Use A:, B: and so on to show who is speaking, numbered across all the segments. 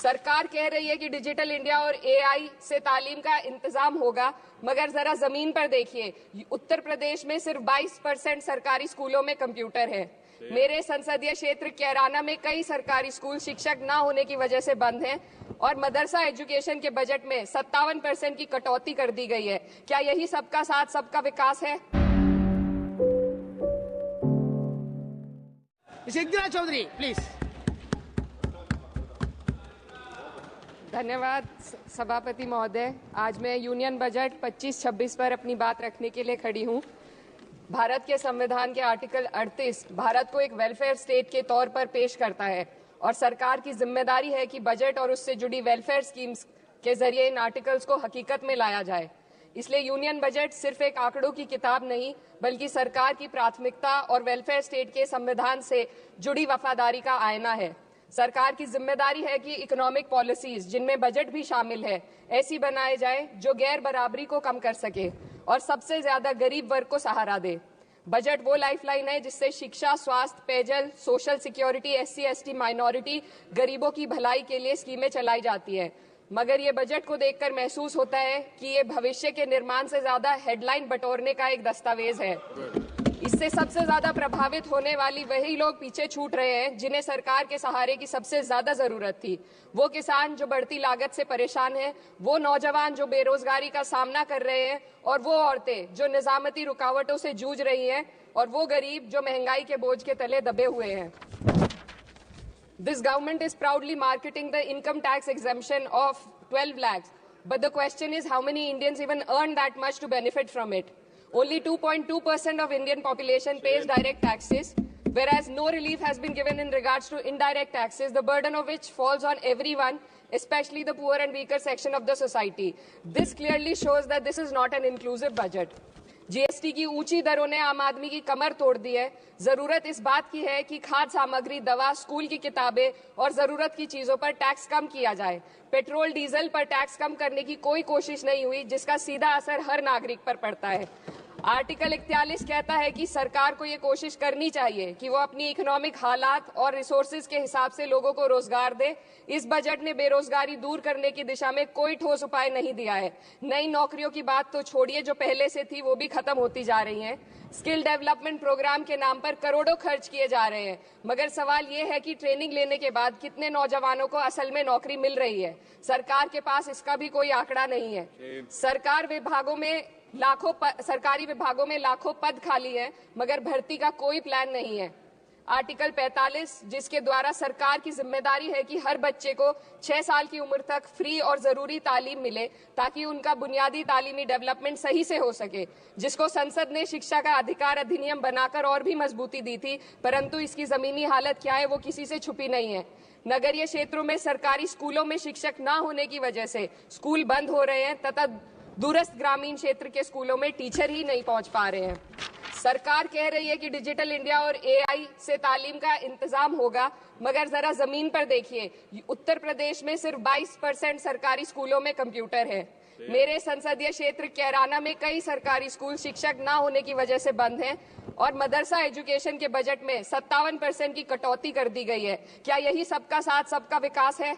A: सरकार कह रही है कि डिजिटल इंडिया और एआई से तालीम का इंतजाम होगा, मगर जरा जमीन पर देखिए, उत्तर प्रदेश में सिर्फ 22% सरकारी स्कूलों में कंप्यूटर है। मेरे संसदीय क्षेत्र कैराना में कई सरकारी स्कूल शिक्षक न होने की वजह से बंद हैं और मदरसा एजुकेशन के बजट में 57% की कटौती कर दी गई है। क्या यही सबका साथ सबका विकास है?
B: चौधरी प्लीज।
A: धन्यवाद सभापति महोदय। आज मैं यूनियन बजट 25-26 पर अपनी बात रखने के लिए खड़ी हूँ। भारत के संविधान के आर्टिकल 38 भारत को एक वेलफेयर स्टेट के तौर पर पेश करता है और सरकार की जिम्मेदारी है कि बजट और उससे जुड़ी वेलफेयर स्कीम्स के जरिए इन आर्टिकल्स को हकीकत में लाया जाए। इसलिए यूनियन बजट सिर्फ एक आंकड़ों की किताब नहीं, बल्कि सरकार की प्राथमिकता और वेलफेयर स्टेट के संविधान से जुड़ी वफादारी का आईना है। सरकार की जिम्मेदारी है कि इकोनॉमिक पॉलिसीज, जिनमें बजट भी शामिल है, ऐसी बनाए जाए जो गैर बराबरी को कम कर सके और सबसे ज्यादा गरीब वर्ग को सहारा दे। बजट वो लाइफलाइन है जिससे शिक्षा, स्वास्थ्य, पेयजल, सोशल सिक्योरिटी, SC/ST माइनॉरिटी, गरीबों की भलाई के लिए स्कीमें चलाई जाती है। मगर ये बजट को देखकर महसूस होता है कि ये भविष्य के निर्माण से ज्यादा हेडलाइन बटोरने का एक दस्तावेज है। इससे सबसे ज्यादा प्रभावित होने वाली वही लोग पीछे छूट रहे हैं जिन्हें सरकार के सहारे की सबसे ज्यादा जरूरत थी। वो किसान जो बढ़ती लागत से परेशान हैं, वो नौजवान जो बेरोजगारी का सामना कर रहे हैं और वो औरतें जो निजामती रुकावटों से जूझ रही हैं और वो गरीब जो महंगाई के बोझ के तले दबे हुए हैं। This government is proudly marketing the income tax exemption of 12 lakhs. But the question is, how many Indians even earn that much to benefit from it? Only 2.2% of Indian population pays direct taxes, whereas no relief has been given in regards to indirect taxes, the burden of which falls on everyone, especially the poor and weaker section of the society. This clearly shows that this is not an inclusive budget. GST की ऊंची दरों ने आम आदमी की कमर तोड़ दी है। जरूरत इस बात की है कि खाद्य सामग्री, दवा, स्कूल की किताबें और जरूरत की चीजों पर टैक्स कम किया जाए। पेट्रोल, डीजल पर टैक्स कम करने की कोई कोशिश नहीं हुई, जिसका सीधा असर हर नागरिक पर पड़ता है। आर्टिकल 41 कहता है कि सरकार को ये कोशिश करनी चाहिए कि वो अपनी इकोनॉमिक हालात और रिसोर्सेज के हिसाब से लोगों को रोजगार दे। इस बजट ने बेरोजगारी दूर करने की दिशा में कोई ठोस उपाय नहीं दिया है। नई नौकरियों की बात तो छोड़िए, जो पहले से थी वो भी खत्म होती जा रही हैं। स्किल डेवलपमेंट प्रोग्राम के नाम पर करोड़ों खर्च किए जा रहे हैं, मगर सवाल ये है कि ट्रेनिंग लेने के बाद कितने नौजवानों को असल में नौकरी मिल रही है। सरकार के पास इसका भी कोई आंकड़ा नहीं है। सरकारी विभागों में लाखों पद खाली है, मगर भर्ती का कोई प्लान नहीं है। आर्टिकल 45, जिसके द्वारा सरकार की जिम्मेदारी है कि हर बच्चे को 6 साल की उम्र तक फ्री और जरूरी तालीम मिले ताकि उनका बुनियादी तालीमी डेवलपमेंट सही से हो सके, जिसको संसद ने शिक्षा का अधिकार अधिनियम बनाकर और भी मजबूती दी थी, परंतु इसकी जमीनी हालत क्या है वो किसी से छुपी नहीं है। नगरीय क्षेत्रों में सरकारी स्कूलों में शिक्षक न होने की वजह से स्कूल बंद हो रहे हैं तथा दूरस्थ ग्रामीण क्षेत्र के स्कूलों में टीचर ही नहीं पहुंच पा रहे हैं। सरकार कह रही है कि डिजिटल इंडिया और एआई से तालीम का इंतजाम होगा, मगर जरा जमीन पर देखिए, उत्तर प्रदेश में सिर्फ 22% सरकारी स्कूलों में कंप्यूटर है। मेरे संसदीय क्षेत्र कैराना में कई सरकारी स्कूल शिक्षक न होने की वजह से बंद हैं और मदरसा एजुकेशन के बजट में 57% की कटौती कर दी गई है। क्या यही सबका साथ सबका विकास है?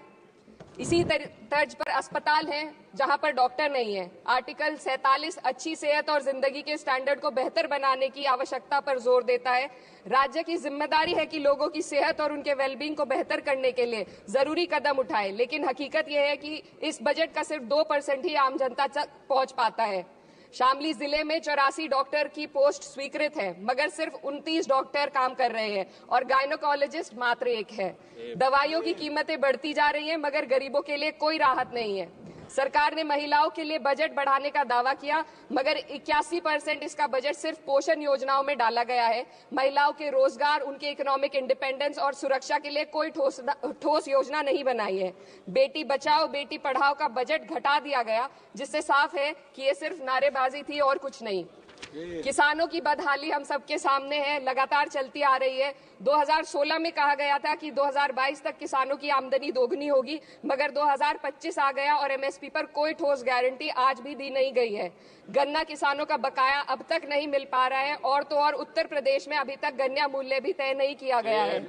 A: इसी तर्ज पर अस्पताल हैं जहां पर डॉक्टर नहीं है। आर्टिकल 47 अच्छी सेहत और जिंदगी के स्टैंडर्ड को बेहतर बनाने की आवश्यकता पर जोर देता है। राज्य की जिम्मेदारी है कि लोगों की सेहत और उनके वेलबींग को बेहतर करने के लिए जरूरी कदम उठाए, लेकिन हकीकत यह है कि इस बजट का सिर्फ 2% ही आम जनता तक पहुंच पाता है। शामली जिले में 84 डॉक्टर की पोस्ट स्वीकृत है, मगर सिर्फ 29 डॉक्टर काम कर रहे हैं और गायनोकोलॉजिस्ट मात्र 1 है। दवाइयों की कीमतें बढ़ती जा रही हैं, मगर गरीबों के लिए कोई राहत नहीं है। सरकार ने महिलाओं के लिए बजट बढ़ाने का दावा किया, मगर 81% इसका बजट सिर्फ पोषण योजनाओं में डाला गया है। महिलाओं के रोजगार, उनके इकोनॉमिक इंडिपेंडेंस और सुरक्षा के लिए कोई ठोस योजना नहीं बनाई है। बेटी बचाओ बेटी पढ़ाओ का बजट घटा दिया गया, जिससे साफ है कि ये सिर्फ नारेबाजी थी और कुछ नहीं। किसानों की बदहाली हम सबके सामने है, लगातार चलती आ रही है। 2016 में कहा गया था कि 2022 तक किसानों की आमदनी दोगुनी होगी, मगर 2025 आ गया और एमएसपी पर कोई ठोस गारंटी आज भी दी नहीं गई है। गन्ना किसानों का बकाया अब तक नहीं मिल पा रहा है और तो और उत्तर प्रदेश में अभी तक गन्ना मूल्य भी तय नहीं किया गया है।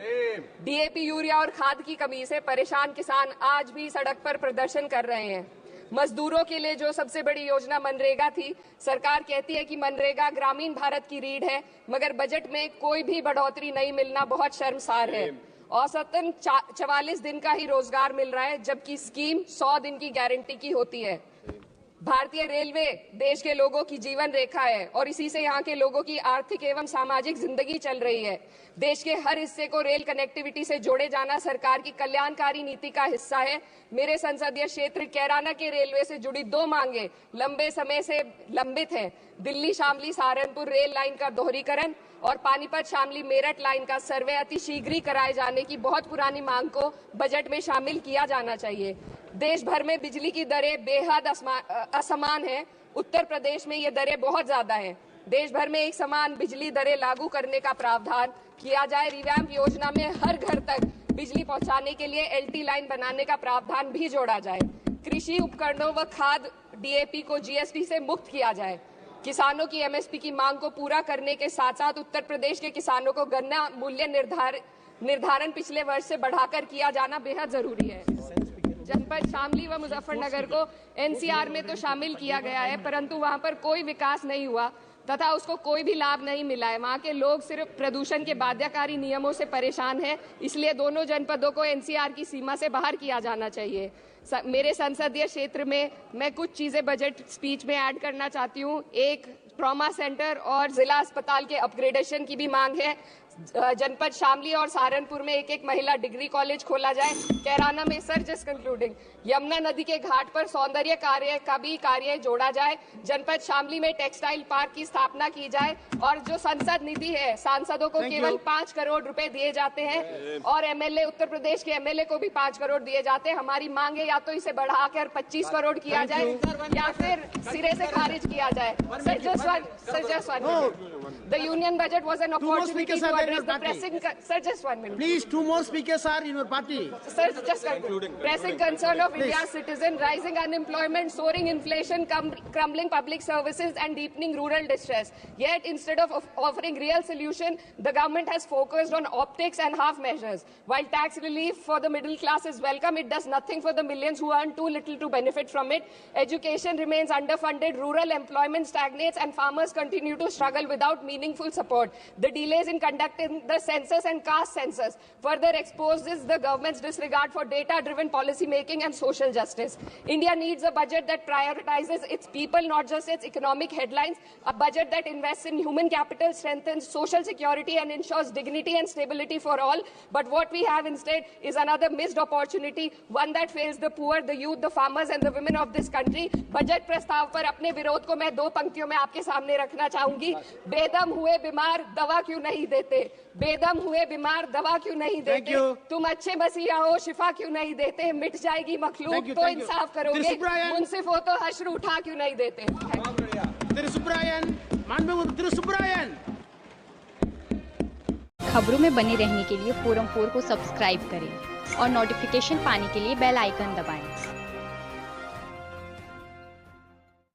A: डीएपी, यूरिया और खाद की कमी से परेशान किसान आज भी सड़क पर प्रदर्शन कर रहे हैं। मजदूरों के लिए जो सबसे बड़ी योजना मनरेगा थी, सरकार कहती है कि मनरेगा ग्रामीण भारत की रीढ़ है, मगर बजट में कोई भी बढ़ोतरी नहीं मिलना बहुत शर्मसार है। औसतन 44 दिन का ही रोजगार मिल रहा है, जबकि स्कीम 100 दिन की गारंटी की होती है। भारतीय रेलवे देश के लोगों की जीवन रेखा है और इसी से यहाँ के लोगों की आर्थिक एवं सामाजिक जिंदगी चल रही है। देश के हर हिस्से को रेल कनेक्टिविटी से जोड़े जाना सरकार की कल्याणकारी नीति का हिस्सा है। मेरे संसदीय क्षेत्र कैराना के रेलवे से जुड़ी 2 मांगे लंबे समय से लंबित हैं। दिल्ली शामली सहारनपुर रेल लाइन का दोहरीकरण और पानीपत शामली मेरठ लाइन का सर्वे अति शीघ्र ही कराए जाने की बहुत पुरानी मांग को बजट में शामिल किया जाना चाहिए। देश भर में बिजली की दरें बेहद असमान हैं। उत्तर प्रदेश में ये दरें बहुत ज्यादा हैं। देश भर में एक समान बिजली दरें लागू करने का प्रावधान किया जाए। रिवैम्प योजना में हर घर तक बिजली पहुंचाने के लिए एलटी लाइन बनाने का प्रावधान भी जोड़ा जाए। कृषि उपकरणों व खाद डीएपी को जीएसटी से मुक्त किया जाए। किसानों की एमएसपी की मांग को पूरा करने के साथ साथ उत्तर प्रदेश के किसानों को गन्ना मूल्य निर्धारण पिछले वर्ष से बढ़ाकर किया जाना बेहद जरूरी है। जनपद शामली व मुजफ्फरनगर को एनसीआर में तो शामिल किया गया है, परंतु वहां पर कोई विकास नहीं हुआ तथा उसको कोई भी लाभ नहीं मिला है। वहां के लोग सिर्फ प्रदूषण के बाध्यकारी नियमों से परेशान हैं, इसलिए दोनों जनपदों को एनसीआर की सीमा से बाहर किया जाना चाहिए। मेरे संसदीय क्षेत्र में मैं कुछ चीजें बजट स्पीच में ऐड करना चाहती हूँ। एक, ट्रॉमा सेंटर और जिला अस्पताल के अपग्रेडेशन की भी मांग है। जनपद शामली और सहारनपुर में एक महिला डिग्री कॉलेज खोला जाए। कैराना में जस्ट कंक्लूडिंग, यमुना नदी के घाट पर सौंदर्य कार्य का भी कार्य जोड़ा जाए। जनपद शामली में टेक्सटाइल पार्क की स्थापना की जाए और जो संसद निधि है, सांसदों को केवल 5 करोड़ रुपए दिए जाते हैं और एमएलए, उत्तर प्रदेश के एमएलए को भी 5 करोड़ दिए जाते हैं। हमारी मांग है या तो इसे बढ़ाकर 25 करोड़ किया जाए या फिर सिरे से खारिज किया जाए। The union budget was an opportunity to address the pressing. Sir, just 1 minute.
B: Please, 2 more speakers are in your party.
A: Sir, just concluding. Pressing concern of India's citizen, rising unemployment, soaring inflation, crumbling public services, and deepening rural distress. Yet, instead of offering real solution, the government has focused on optics and half measures. While tax relief for the middle class is welcome, it does nothing for the millions who earn too little to benefit from it. Education remains underfunded, rural employment stagnates, and farmers continue to struggle without meaningful support. The delays in conducting the census and caste census further exposes the government's disregard for data-driven policy making and social justice. India needs a budget that prioritizes its people, not just its economic headlines. A budget that invests in human capital, strengthens social security, and ensures dignity and stability for all. But what we have instead is another missed opportunity, one that fails the poor, the youth, the farmers, and the women of this country. Budget प्रस्ताव पर अपने विरोध को मैं 2 पंक्तियों में आपके सामने रखना चाहूंगी। बेदम हुए बीमार दवा क्यों नहीं देते? बेदम हुए बीमार दवा क्यों नहीं देते? तुम अच्छे मसीहा हो, शिफा क्यों नहीं देते? मिट जाएगी मखलूक तो इंसाफ करोगे, मुंसिफ हो तो हश्र उठा क्यों नहीं देते?
C: खबरों में बने रहने के लिए फोरम 4 को सब्सक्राइब करें और नोटिफिकेशन पाने के लिए बेल आइकन दबाएं।